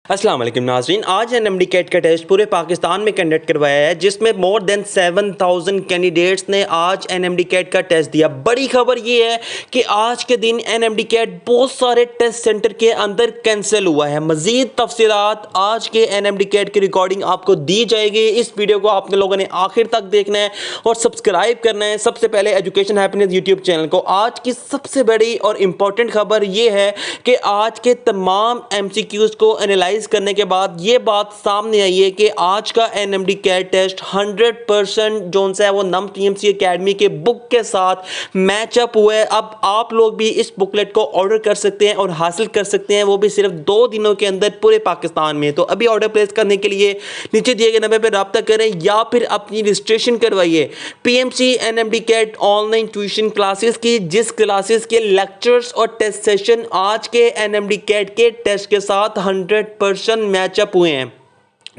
अस्सलाम वालेकुम नाज़रीन, आज NMDCAT का टेस्ट पूरे पाकिस्तान में कंडक्ट करवाया है जिसमें मोर देन 7000 कैंडिडेट्स ने आज NMDCAT का टेस्ट दिया। बड़ी खबर ये है कि आज के दिन NMDCAT बहुत सारे टेस्ट सेंटर के अंदर कैंसिल हुआ है। मज़ीद तफसीलात आज के NMDCAT की रिकॉर्डिंग आपको दी जाएगी। इस वीडियो को आपने लोगों ने आखिर तक देखना है और सब्सक्राइब करना है। सबसे पहले एजुकेशन हैप्पीनेस यूट्यूब चैनल को। आज की सबसे बड़ी और इम्पॉर्टेंट खबर ये है कि आज के तमाम MCQs को एनालाइज करने के बाद ये बात सामने आई है कि आज का NMDCAT टेस्ट 100% जो है वो NUMS-PMC Academy के बुक के साथ मैच अप हुआ है। अब आप लोग भी इस बुकलेट को ऑर्डर कर सकते हैं और हासिल कर सकते हैं, वो भी सिर्फ 2 दिनों के अंदर पूरे पाकिस्तान में। तो अभी ऑर्डर प्लेस करने के लिए नीचे दिए गए नंबर पर रब्ता करें या फिर अपनी रजिस्ट्रेशन करवाइए PMC NMDCAT online tuition classes की, जिस क्लासेस के लेक्चर्स और टेस्ट सेशन आज के NMDCAT के टेस्ट के साथ 100% मैचअप हुए हैं।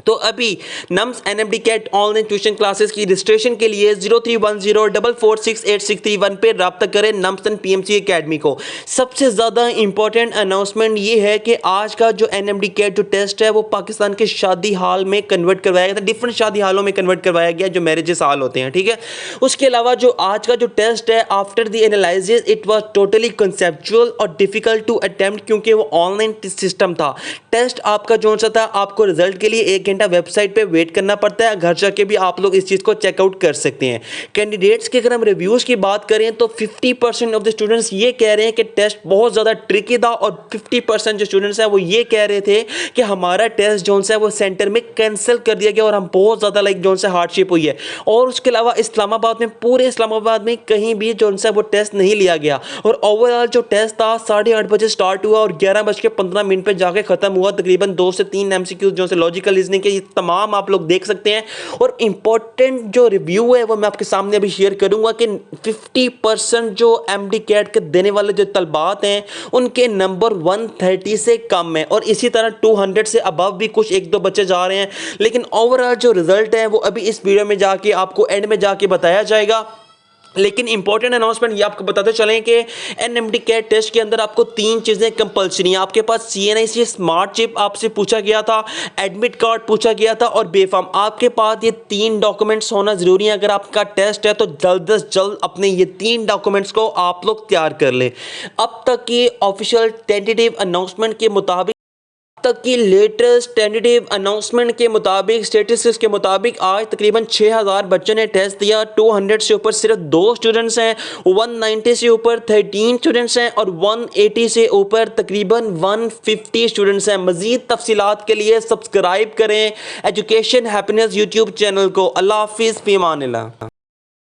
तो अभी NUMS NMDCAT online tuition classes की रजिस्ट्रेशन के लिए 0310446861 पे रब्ता करें NUMS PMC Academy को। सबसे ज़्यादा इंपॉर्टेंट अनाउंसमेंट ये है कि आज का जो NMDCAT जो टेस्ट है वो पाकिस्तान के शादी हाल में कन्वर्ट करवाया गया था। डिफरेंट शादी हालों में कन्वर्ट करवाया गया जो मैरिजेस हाल होते हैं, ठीक है। उसके अलावा जो आज का जो टेस्ट है, after the analysis it was totally conceptual और डिफिकल्ट टू अटेम्प्ट, क्योंकि वो ऑनलाइन सिस्टम था। टेस्ट आपका जो सा था, आपको रिजल्ट के लिए 1 घंटा वेबसाइट पे वेट करना पड़ता है। घर जाके भी आप लोग इस चीज़ को चेकआउट कर सकते हैं। कैंडिडेट्स के अगर हम रिव्यूज़ की बात करें तो 50% ऑफ द स्टूडेंट्स ये कह रहे हैं कि टेस्ट बहुत ज़्यादा ट्रिकी था और 50% जो स्टूडेंट्स हैं वो ये कह रहे थे कि हमारा टेस्ट जो है वो सेंटर में कैंसिल कर दिया गया और हम बहुत ज़्यादा जो है हार्डशिप हुई है। और उसके अलावा इस्लामाबाद में, पूरे इस्लामाबाद में कहीं भी जो है वो टेस्ट नहीं लिया गया और ओवरऑल जो टेस्ट था 8:30 बजे स्टार्ट हुआ और 11:15 पर जाके ख़त्म हुआ। तकरीबन 2 से 3 MCQs जो है लॉजिकल रीजनिंग के तमाम आप लोग देख सकते हैं। और इंपॉर्टेंट जो रिव्यू है वो मैं आपके सामने अभी शेयर करूंगा कि 50% जो MDCAT के देने वाले जो तलबात हैं उनके नंबर 130 से कम है और इसी तरह 200 से अबव भी कुछ 1-2 बच्चे जा रहे हैं। लेकिन ओवरऑल जो रिजल्ट है वो अभी इस वीडियो में जाके आपको एंड में जाके बताया जाएगा। लेकिन इंपॉर्टेंट अनाउंसमेंट ये आपको बताते चलें कि NMDCAT टेस्ट के अंदर आपको 3 चीज़ें कंपलसरी हैं। आपके पास CNIC स्मार्ट चिप आपसे पूछा गया था, एडमिट कार्ड पूछा गया था और बेफाम। आपके पास ये 3 डॉक्यूमेंट्स होना ज़रूरी है। अगर आपका टेस्ट है तो जल्द से जल्द अपने ये 3 डॉक्यूमेंट्स को आप लोग तैयार कर लें। अब तक की ऑफिशियल टेंटेटिव अनाउंसमेंट के मुताबिक लेटेस्ट टेंटेटिव अनाउंसमेंट के मुताबिक, स्टेटिस्टिक्स के मुताबिक आज तकरीबन 6000 बच्चों ने टेस्ट दिया। 200 से ऊपर सिर्फ 2 स्टूडेंट्स हैं, 190 से ऊपर 13 स्टूडेंट्स हैं और 180 से ऊपर तकरीबन 150 स्टूडेंट्स हैं। मज़ीद तफसीलात के लिए सब्सक्राइब करें एजुकेशन हैप्पीनेस यूट्यूब चैनल को। अल्लाह हाफिज़, फ़ी अमान अल्लाह।